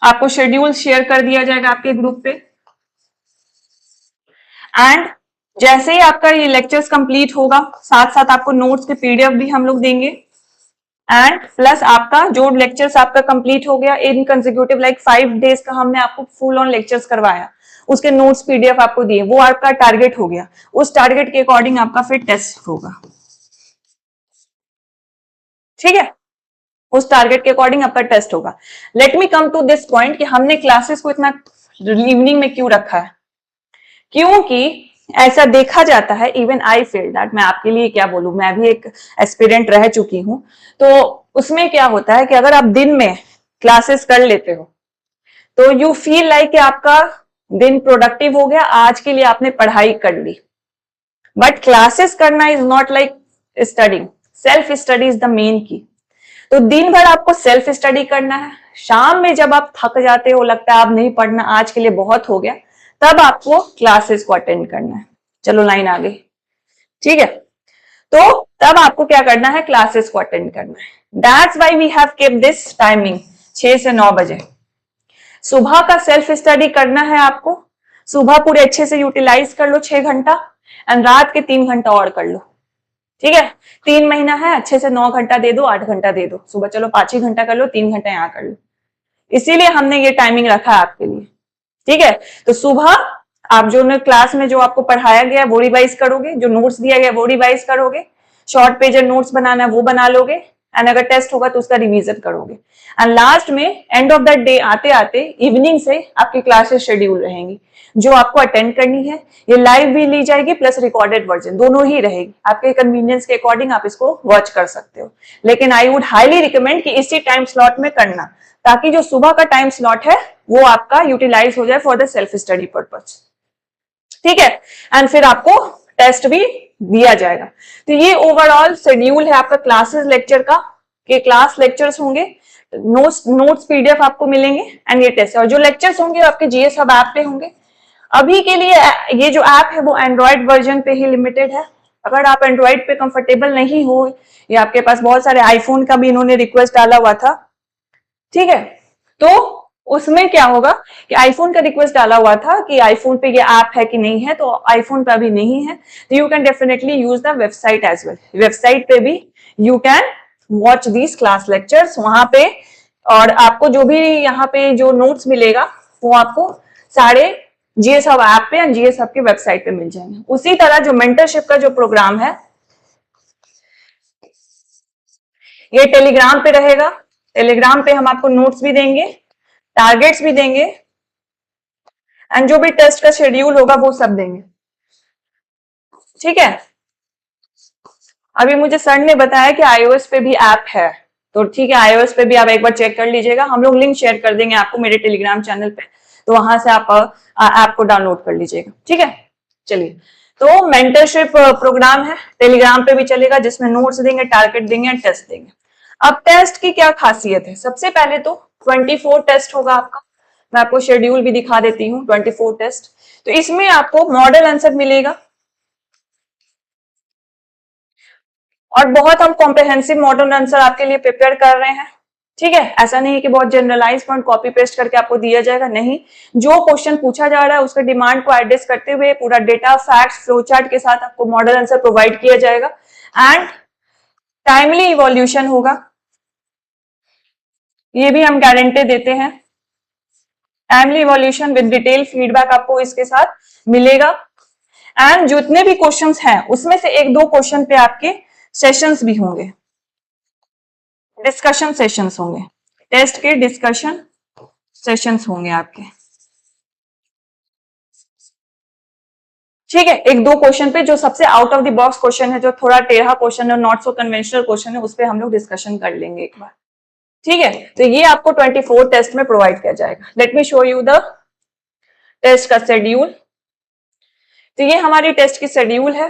आपको शेड्यूल शेयर कर दिया जाएगा आपके ग्रुप पे। एंड जैसे ही आपका ये लेक्चर्स कंप्लीट होगा, साथ साथ आपको नोट्स के पीडीएफ भी हम लोग देंगे। एंड प्लस आपका जो लेक्चर्स आपका कंप्लीट हो गया इन कंसेक्यूटिव लाइक 5 डेज का, हमने आपको फुल ऑन लेक्चर्स करवाया, उसके नोट्स पीडीएफ आपको दिए, वो आपका टारगेट हो गया। उस टारगेट के अकॉर्डिंग आपका फिर टेस्ट होगा। ठीक है, उस टारगेट के अकॉर्डिंग आपका टेस्ट होगा। Let me come to this point कि हमने क्लासेस को इतना इवनिंग में क्यों रखा है। क्योंकि ऐसा देखा जाता है, इवन आई फील दैट, मैं आपके लिए क्या बोलूं, मैं भी एक एस्पिरेंट रह चुकी हूं, तो उसमें क्या होता है कि अगर आप दिन में क्लासेस कर लेते हो तो यू फील लाइक कि आपका दिन प्रोडक्टिव हो गया, आज के लिए आपने पढ़ाई कर ली। बट क्लासेस करना is not like studying, self study is the main की। तो दिन भर आपको सेल्फ स्टडी करना है, शाम में जब आप थक जाते हो, लगता है आप नहीं पढ़ना, आज के लिए बहुत हो गया, तब आपको क्लासेस को अटेंड करना है। चलो लाइन आ गई। ठीक है, तो तब आपको क्या करना है, क्लासेस को अटेंड करना है। That's why we have kept this timing 6 से 9 बजे। सुबह का सेल्फ स्टडी करना है आपको, सुबह पूरे अच्छे से यूटिलाइज कर लो 6 घंटा, एंड रात के 3 घंटा और कर लो। ठीक है, 3 महीना है, अच्छे से 9 घंटा दे दो, 8 घंटा दे दो, सुबह चलो 5 ही घंटा कर लो, 3 घंटा यहाँ कर लो। इसीलिए हमने ये टाइमिंग रखा है आपके लिए। ठीक है, तो सुबह आप जो क्लास में जो आपको पढ़ाया गया वो रिवाइज करोगे, जो नोट्स दिया गया वो रिवाइज करोगे, शॉर्ट पेजर नोट्स बनाना है वो बना लोगे, एंड अगर टेस्ट होगा तो उसका रिवीजन करोगे। एंड लास्ट में एंड ऑफ द डे आते आते इवनिंग से आपकी क्लासेस शेड्यूल रहेंगी, जो आपको अटेंड करनी है। ये लाइव भी ली जाएगी प्लस रिकॉर्डेड वर्जन, दोनों ही रहेगी। आपके कन्वीनियंस के अकॉर्डिंग आप इसको वॉच कर सकते हो, लेकिन आई वुड हाईली रिकमेंड कि इसी टाइम स्लॉट में करना, ताकि जो सुबह का टाइम स्लॉट है वो आपका यूटिलाइज हो जाए for the self study purpose. ठीक है, एंड फिर आपको टेस्ट भी दिया जाएगा। तो ये ओवरऑल शेड्यूल है आपका क्लासेस लेक्चर का, कि क्लास लेक्चर्स होंगे, नोट्स पीडीएफ आपको मिलेंगे, एंड ये टेस्ट। और जो लेक्चर्स होंगे आपके जीएस हब ऐप पे होंगे। अभी के लिए ये जो ऐप है वो एंड्रॉइड वर्जन पे ही लिमिटेड है। अगर आप एंड्रॉइड पे कंफर्टेबल नहीं हो, या आपके पास बहुत सारे आईफोन का भी इन्होंने रिक्वेस्ट डाला हुआ था, ठीक है, तो उसमें क्या होगा कि आईफोन का रिक्वेस्ट डाला हुआ था कि आईफोन पे ये ऐप है कि नहीं है, तो आईफोन पे अभी नहीं है, तो you can definitely use the website as well. Website पे भी you can watch these class lectures वहां पे, और आपको जो भी यहाँ पे जो नोट्स मिलेगा वो आपको सारे जीएस हब ऐप पे, जीएस हब के वेबसाइट पे मिल जाएंगे। उसी तरह जो मेंटरशिप का जो प्रोग्राम है ये टेलीग्राम पे रहेगा। टेलीग्राम पे हम आपको नोट्स भी देंगे, टारगेट्स भी देंगे, एंड जो भी टेस्ट का शेड्यूल होगा वो सब देंगे। ठीक है, अभी मुझे सर ने बताया कि iOS पे भी ऐप है, तो ठीक है, iOS पे भी आप एक बार चेक कर लीजिएगा। हम लोग लिंक शेयर कर देंगे आपको मेरे टेलीग्राम चैनल पे, तो वहां से आप ऐप को डाउनलोड कर लीजिएगा। ठीक है, चलिए। तो मेंटरशिप प्रोग्राम है, टेलीग्राम पे भी चलेगा, जिसमें नोट्स देंगे, टारगेट देंगे, टेस्ट देंगे। अब टेस्ट की क्या खासियत है, सबसे पहले तो 24 टेस्ट होगा आपका। मैं आपको शेड्यूल भी दिखा देती हूँ। 24 टेस्ट, तो इसमें आपको मॉडल आंसर मिलेगा, और बहुत हम कॉम्प्रिहेंसिव मॉडल आंसर आपके लिए प्रिपेयर कर रहे हैं। ठीक है, ऐसा नहीं है कि बहुत जनरलाइज पॉइंट कॉपी पेस्ट करके आपको दिया जाएगा, नहीं। जो क्वेश्चन पूछा जा रहा है उसके डिमांड को एड्रेस करते हुए पूरा डेटा, फैक्ट्स, फ्लो चार्ट के साथ आपको मॉडल आंसर प्रोवाइड किया जाएगा। एंड टाइमली इवोल्यूशन होगा, ये भी हम गारंटी देते हैं। Timely evolution with detail feedback आपको इसके साथ मिलेगा। एंड जितने भी क्वेश्चंस हैं उसमें से एक दो क्वेश्चन पे आपके सेशंस भी होंगे, डिस्कशन सेशंस होंगे, टेस्ट के डिस्कशन सेशंस होंगे आपके। ठीक है, एक दो क्वेश्चन पे जो सबसे out of the box question है, जो थोड़ा टेढ़ा क्वेश्चन है, नॉट सो कन्वेंशनल क्वेश्चन है, उस पर हम लोग डिस्कशन कर लेंगे एक बार। ठीक है, तो ये आपको 24 टेस्ट में प्रोवाइड किया जाएगा। Let me show you the test का शेड्यूल। तो ये हमारी टेस्ट की शेड्यूल है।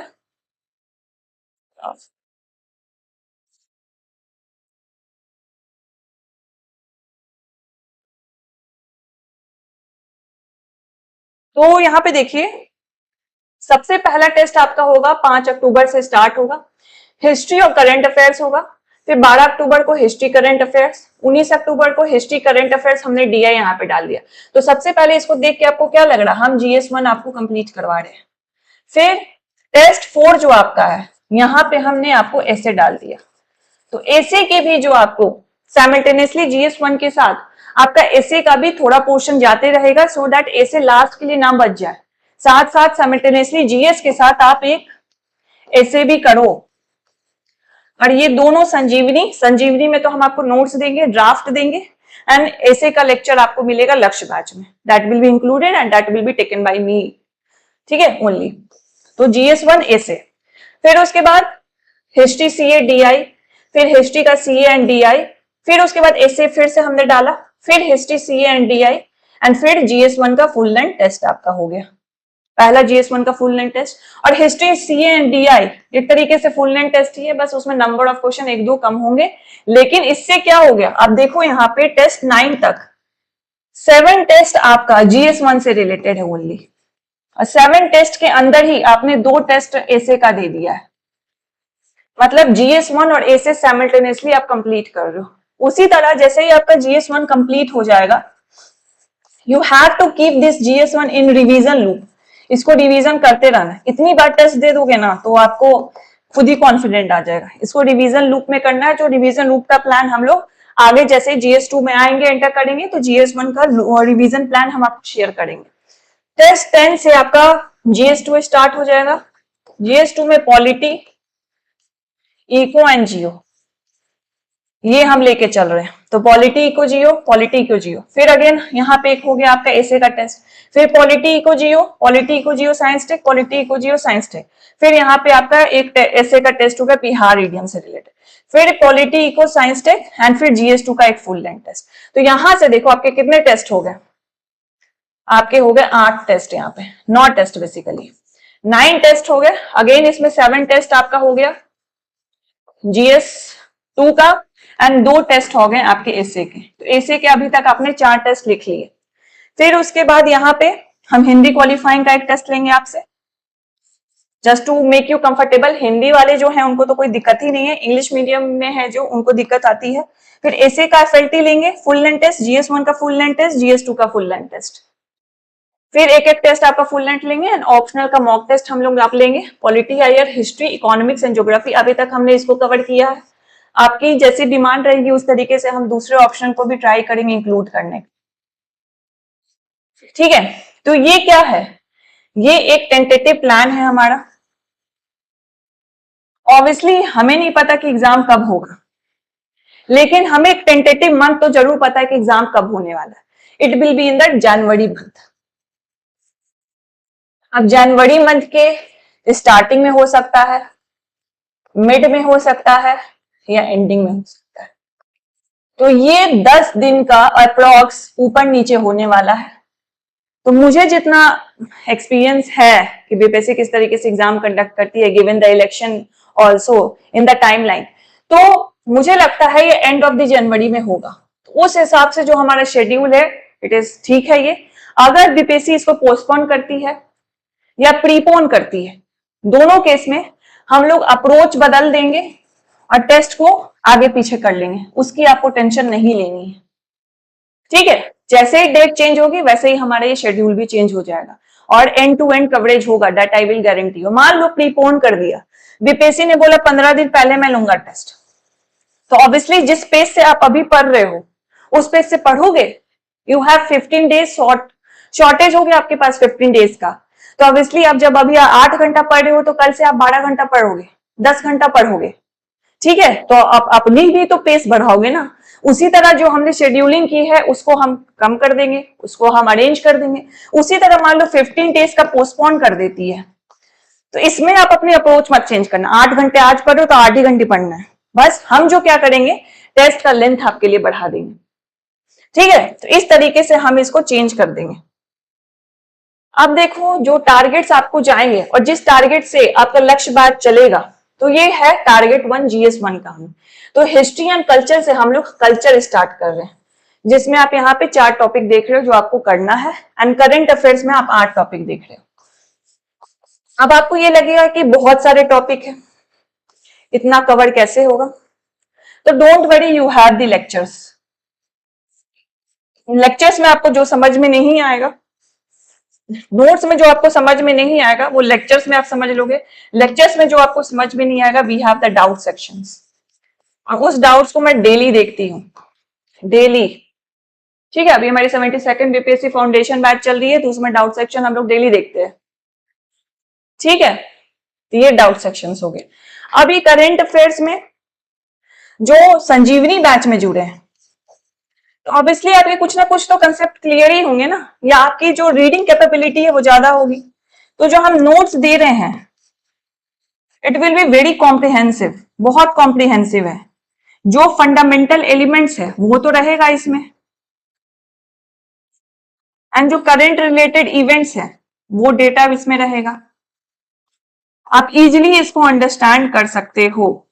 तो यहां पे देखिए, सबसे पहला टेस्ट आपका होगा 5 अक्टूबर से स्टार्ट होगा, हिस्ट्री और करंट अफेयर्स होगा। फिर 12 अक्टूबर को हिस्ट्री करंट अफेयर्स, 19 अक्टूबर को हिस्ट्री करंट अफेयर्स, हमने डीआई यहाँ पे डाल दिया। तो सबसे पहले इसको देख के आपको क्या लग रहा है, हम GS1 आपको कंप्लीट करवा रहे हैं। फिर टेस्ट 4 जो आपका है, यहाँ पे हमने आपको ऐसे डाल दिया। तो ऐसे के भी जो आपको साइमल्टेनियसली GS1 के साथ आपका ऐसे का भी थोड़ा पोर्शन जाते रहेगा, सो दैट ऐसे लास्ट के लिए ना बच जाए। साथ साथ साइमल्टेनियसली GS के साथ आप एक ऐसे भी करो। और ये दोनों संजीवनी में तो हम आपको नोट्स देंगे, ड्राफ्ट देंगे, एंड ऐसे का लेक्चर आपको मिलेगा लक्ष्य बैच में। That will be included and that will be taken by me. ठीक है, ओनली। तो GS1 ऐसे, फिर उसके बाद हिस्ट्री CA DI, फिर हिस्ट्री का CA एंड DI, फिर उसके बाद ऐसे फिर से हमने डाला, फिर history CA and DI, and फिर GS1 का फुल लेंथ टेस्ट आपका हो गया। पहला GS1 का फुल लेंथ टेस्ट, और हिस्ट्री CA एंड DI एक तरीके से फुल लेंथ टेस्ट ही है, बस उसमें नंबर ऑफ क्वेश्चन एक दो कम होंगे। लेकिन इससे क्या हो गया, अब देखो यहाँ पे टेस्ट 9 तक 7 टेस्ट आपका GS1 से रिलेटेड है ओनली, और 7 टेस्ट के अंदर ही आपने 2 टेस्ट ऐसे का दे दिया है। मतलब GS1 और ऐसे साइमल्टेनियसली आप कंप्लीट कर रहे हो। उसी तरह जैसे ही आपका GS1 कंप्लीट हो जाएगा, you have to keep this GS1 in revision loop. इसको रिवीजन करते रहना। इतनी बार टेस्ट दे दोगे ना तो आपको खुद ही कॉन्फिडेंट आ जाएगा। इसको रिवीजन लूप में करना है। जो रिवीजन लूप का प्लान हम लोग आगे जैसे GS2 में आएंगे, एंटर करेंगे, तो GS1 का रिवीजन प्लान हम आपको शेयर करेंगे। टेस्ट 10 से आपका GS2 स्टार्ट हो जाएगा। GS2 में पॉलिटी, इको एंड जियो, ये हम लेके चल रहे हैं। तो polity eco geo, polity eco जियो। फिर अगेन यहाँ पे एक हो गया आपका ऐसे का टेस्ट, फिर polity eco geo, polity eco geo science tech, polity eco geo science tech. फिर यहाँ पे आपका एक ऐसे का टेस्ट होगा बिहार इडियम से रिलेटेड, फिर polity eco science tech, and फिर GS2 का एक फुल लेंथ टेस्ट। तो यहां से देखो आपके कितने टेस्ट हो गए, आपके हो गए 8 टेस्ट, यहाँ पे 9 टेस्ट, बेसिकली 9 टेस्ट हो गए। अगेन इसमें 7 टेस्ट आपका हो गया GS2 का, एंड 2 टेस्ट हो गए आपके ऐसे के। तो ऐसे के अभी तक आपने 4 टेस्ट लिख लिए। फिर उसके बाद यहाँ पे हम हिंदी क्वालिफाइंग का एक टेस्ट लेंगे आपसे, just to make you comfortable. Hindi वाले जो हैं उनको तो कोई दिक्कत ही नहीं है, इंग्लिश मीडियम में है जो उनको दिक्कत आती है। फिर ऐसे का FLT लेंगे, फुल लेंथ टेस्ट, GS1 का फुल लेंथ टेस्ट, GS2 का फुल लेंथ टेस्ट। फिर एक एक टेस्ट आपका फुल लेंथ लेंगे, एंड ऑप्शनल का मॉक टेस्ट हम लोग आप लेंगे। Polity higher, history, economics and geography, अभी तक हमने इसको कवर किया है। आपकी जैसी डिमांड रहेगी उस तरीके से हम दूसरे ऑप्शन को भी ट्राई करेंगे इंक्लूड करने। ठीक है, तो ये क्या है, ये एक टेंटेटिव प्लान है हमारा। ऑब्वियसली हमें नहीं पता कि एग्जाम कब होगा, लेकिन हमें एक टेंटेटिव मंथ तो जरूर पता है कि एग्जाम कब होने वाला है। It will be in the January month. अब जनवरी मंथ के स्टार्टिंग में हो सकता है, मिड में हो सकता है, या एंडिंग में हो सकता है। तो ये 10 दिन का अप्रॉक्स ऊपर नीचे होने वाला है। तो मुझे जितना एक्सपीरियंस है कि बीपीएससी किस तरीके से एग्जाम कंडक्ट करती है given the election also in the timeline, तो मुझे लगता है ये एंड ऑफ द जनवरी में होगा। तो उस हिसाब से जो हमारा शेड्यूल है इट इज ठीक है। ये अगर बीपीएससी इसको पोस्टपोन करती है या प्रीपोन करती है, दोनों केस में हम लोग अप्रोच बदल देंगे और टेस्ट को आगे पीछे कर लेंगे, उसकी आपको टेंशन नहीं लेनी है। ठीक है, जैसे ही डेट चेंज होगी वैसे ही हमारा ये शेड्यूल भी चेंज हो जाएगा और एंड टू एंड कवरेज होगा, that I will guarantee you. मान लो प्रीपोन कर दिया, बीपीएससी ने बोला 15 दिन पहले मैं लूंगा टेस्ट, तो ऑब्वियसली जिस पेज से आप अभी पढ़ रहे हो उस पेज से पढ़ोगे। यू हैव 15 डेज शॉर्टेज हो गया आपके पास 15 डेज का, तो ऑब्वियसली आप जब अभी 8 घंटा पढ़ रहे हो तो कल से आप 12 घंटा पढ़ोगे, 10 घंटा पढ़ोगे। ठीक है, तो आप अपनी भी तो पेस बढ़ाओगे ना। उसी तरह जो हमने शेड्यूलिंग की है उसको हम कम कर देंगे, उसको हम अरेंज कर देंगे। उसी तरह मान लो 15 डेज का पोस्टपोन कर देती है, तो इसमें आप अपनी अप्रोच मत चेंज करना। 8 घंटे आज पढ़ो तो 8 ही घंटे पढ़ना है, बस हम जो क्या करेंगे टेस्ट का लेंथ आपके लिए बढ़ा देंगे। ठीक है, तो इस तरीके से हम इसको चेंज कर देंगे। अब देखो जो टारगेट्स आपको जाएंगे और जिस टारगेट से आपका लक्ष्य बैच चलेगा, तो ये है टारगेट 1 GS1 का। हम तो हिस्ट्री एंड कल्चर से हम लोग कल्चर स्टार्ट कर रहे हैं, जिसमें आप यहाँ पे 4 टॉपिक देख रहे हो जो आपको करना है, एंड करंट अफेयर्स में आप 8 टॉपिक देख रहे हो। अब आपको ये लगेगा कि बहुत सारे टॉपिक है, इतना कवर कैसे होगा, तो don't worry, you have the lectures. Lectures में आपको जो समझ में नहीं आएगा, नोट्स में जो आपको समझ में नहीं आएगा वो लेक्चर्स में आप समझ लोगे। लेक्चर्स में जो आपको समझ में नहीं आएगा, we have the doubt sections, और उस डाउट्स को मैं डेली देखती हूँ, डेली। ठीक है, अभी हमारी 72nd बीपीएससी फाउंडेशन बैच चल रही है, तो उसमें डाउट सेक्शन हम लोग डेली देखते हैं। ठीक है, तो ये डाउट सेक्शंस हो गए। अभी करंट अफेयर्स में जो संजीवनी बैच में जुड़े हैं, तो ऑब्वियसली आपके कुछ ना कुछ तो कंसेप्ट क्लियर ही होंगे ना, या आपकी जो रीडिंग कैपेबिलिटी है वो ज्यादा होगी। तो जो हम नोट्स दे रहे हैं it will be very comprehensive, बहुत कॉम्प्रिहेंसिव है। जो फंडामेंटल एलिमेंट्स है वो तो रहेगा इसमें, एंड जो करंट रिलेटेड इवेंट्स है वो डेटा इसमें रहेगा। आप इजिली इसको अंडरस्टैंड कर सकते हो,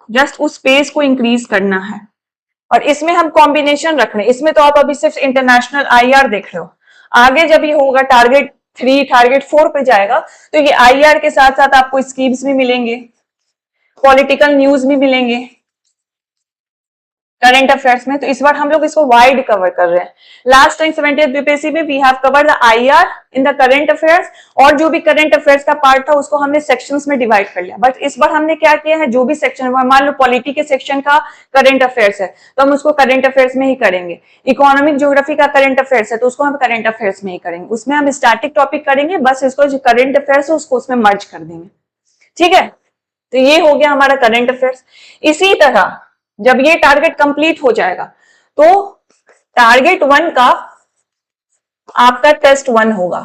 जस्ट उस पेज को इंक्रीज करना है। और इसमें हम कॉम्बिनेशन रख रहे हैं, इसमें तो आप अभी सिर्फ इंटरनेशनल आईआर देख रहे हो, आगे जब ये होगा टारगेट 3 टारगेट 4 पे जाएगा तो ये आईआर के साथ साथ आपको स्कीम्स भी मिलेंगे, पॉलिटिकल न्यूज भी मिलेंगे करंट अफेयर्स में। तो इस बार हम लोग इसको वाइड कवर कर रहे हैं। लास्ट टाइम 70th बीपीएससी में we have covered the IR in the current affairs, और जो भी करंट अफेयर्स का पार्ट था उसको हमने सेक्शंस में डिवाइड कर लिया। बट इस बार हमने क्या किया है, जो भी सेक्शन, मान लो पॉलिटी के सेक्शन का करंट अफेयर्स है तो हम उसको करंट अफेयर्स में ही करेंगे। इकोनॉमिक ज्योग्राफी का करंट अफेयर्स है तो उसको हम करंट अफेयर्स में ही करेंगे। उसमें हम स्टैटिक टॉपिक करेंगे, बस इसको जो करंट अफेयर्स है उसको उसमें मर्ज कर देंगे। ठीक है, तो ये हो गया हमारा करंट अफेयर्स। इसी तरह जब ये टारगेट कंप्लीट हो जाएगा तो टारगेट 1 का आपका टेस्ट 1 होगा।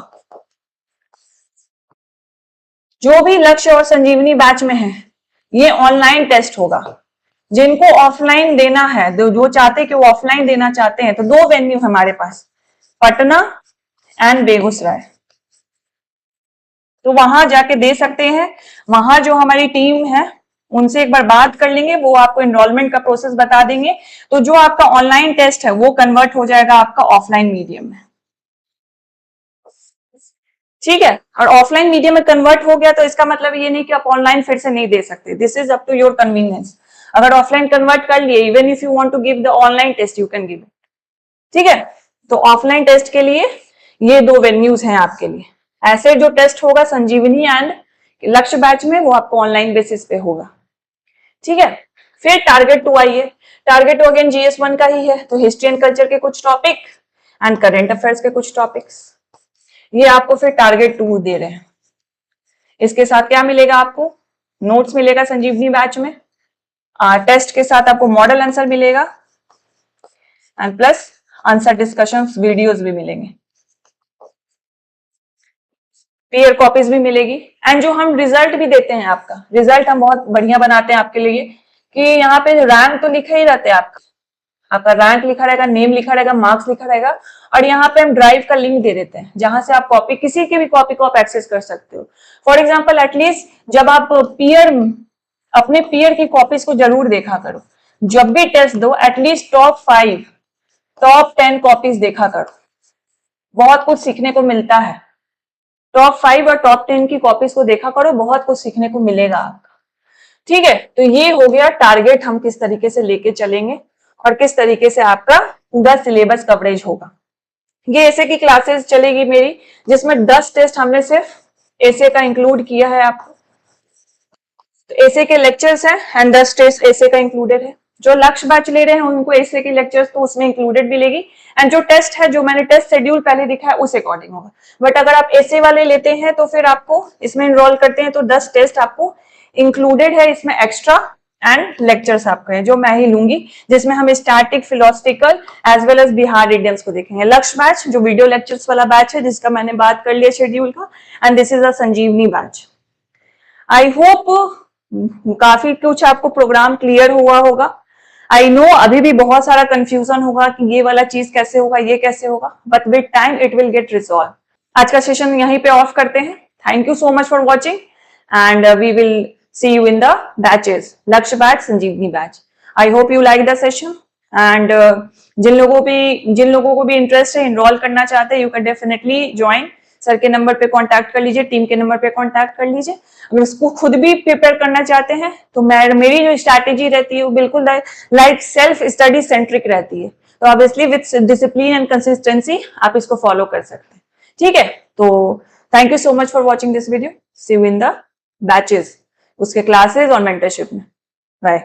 जो भी लक्ष्य और संजीवनी बैच में है ये ऑनलाइन टेस्ट होगा। जिनको ऑफलाइन देना है, जो चाहते कि वो ऑफलाइन देना चाहते हैं, तो 2 वेन्यू हमारे पास, पटना एंड बेगूसराय, तो वहां जाके दे सकते हैं। वहां जो हमारी टीम है उनसे एक बार बात कर लेंगे, वो आपको एनरोलमेंट का प्रोसेस बता देंगे। तो जो आपका ऑनलाइन टेस्ट है वो कन्वर्ट हो जाएगा आपका ऑफलाइन मीडियम में। ठीक है, और ऑफलाइन मीडियम में कन्वर्ट हो गया तो इसका मतलब ये नहीं कि आप ऑनलाइन फिर से नहीं दे सकते, this is up to your convenience. अगर ऑफलाइन कन्वर्ट कर लिए, even if you want to give the online test you can give. ठीक है, तो ऑफलाइन टेस्ट के लिए ये 2 वेन्यूज हैं आपके लिए। ऐसे जो टेस्ट होगा संजीवनी एंड लक्ष्य बैच में वो आपको ऑनलाइन बेसिस पे होगा। ठीक है, फिर टारगेट 2 आइए। टारगेट 2 अगेन GS1 का ही है, तो हिस्ट्री एंड कल्चर के कुछ टॉपिक एंड करंट अफेयर्स के कुछ टॉपिक्स, ये आपको फिर टारगेट 2 दे रहे हैं। इसके साथ क्या मिलेगा आपको, नोट्स मिलेगा संजीवनी बैच में, टेस्ट के साथ आपको मॉडल आंसर मिलेगा and plus answer discussions videos भी मिलेंगे, पीयर कॉपीज भी मिलेगी। एंड जो हम रिजल्ट भी देते हैं, आपका रिजल्ट हम बहुत बढ़िया बनाते हैं आपके लिए, कि यहाँ पे रैंक तो लिखा ही रहता है आपका, आपका रैंक लिखा रहेगा, नेम लिखा रहेगा, मार्क्स लिखा रहेगा, और यहाँ पे हम ड्राइव का लिंक दे देते हैं जहां से आप कॉपी, किसी की भी कॉपी को आप एक्सेस कर सकते हो। फॉर एग्जाम्पल एटलीस्ट जब आप अपने पीयर की कॉपीज को जरूर देखा करो, जब भी टेस्ट दो एटलीस्ट टॉप 5 टॉप 10 कॉपीज देखा करो, बहुत कुछ सीखने को मिलता है। टॉप 5 और टॉप 10 की कॉपीज को देखा करो, बहुत कुछ सीखने को मिलेगा आपका। ठीक है, तो ये हो गया टारगेट, हम किस तरीके से लेके चलेंगे और किस तरीके से आपका पूरा सिलेबस कवरेज होगा। ये ऐसे की क्लासेस चलेगी मेरी, जिसमें 10 टेस्ट हमने सिर्फ ऐसे का इंक्लूड किया है आपको, तो ऐसे के लेक्चर्स हैं एंड 10 टेस्ट ऐसे का इंक्लूडेड है। जो लक्ष्य बैच ले रहे हैं उनको ऐसे के लेक्चर्स तो उसमें इंक्लूडेड मिलेगी, एंड जो टेस्ट है, जो मैंने टेस्ट शेड्यूल पहले दिखा है उस अकॉर्डिंग होगा। बट अगर आप ऐसे वाले लेते हैं तो फिर आपको इसमें इनरोल करते हैं तो 10 टेस्ट आपको इंक्लूडेड है इसमें एक्स्ट्रा, एंड लेक्चर्स आपके हैं जो मैं ही लूंगी, जिसमें हम static, philosophical as well as Bihar idioms को देखेंगे। लक्ष्य बैच जो वीडियो लेक्चर्स वाला बैच है, जिसका मैंने बात कर लिया शेड्यूल का, and this is a Sanjeevani batch. I hope काफी कुछ आपको प्रोग्राम क्लियर हुआ होगा। आई नो अभी भी बहुत सारा कंफ्यूजन होगा कि ये वाला चीज कैसे होगा, ये कैसे होगा, but with time it will get resolve. आज का सेशन यहीं पे ऑफ करते हैं। Thank you so much for watching, and we will see you in the batches, Lakshya batch, Sanjeevani batch. I hope you like the session, and जिन लोगों को भी इंटरेस्ट है, इनरोल करना चाहते हैं, you can definitely join. Sir के नंबर पे कांटेक्ट कर लीजिए, टीम के नंबर पे कांटेक्ट कर लीजिए। अगर उसको खुद भी प्रिपेयर करना चाहते हैं तो मेरी जो स्ट्रैटेजी रहती है वो बिल्कुल लाइक सेल्फ स्टडी सेंट्रिक रहती है, तो obviously with discipline and consistency आप इसको फॉलो कर सकते हैं। ठीक है, तो thank you so much for watching this video. See you in the batches, उसके क्लासेस और मेंटरशिप में। बाय।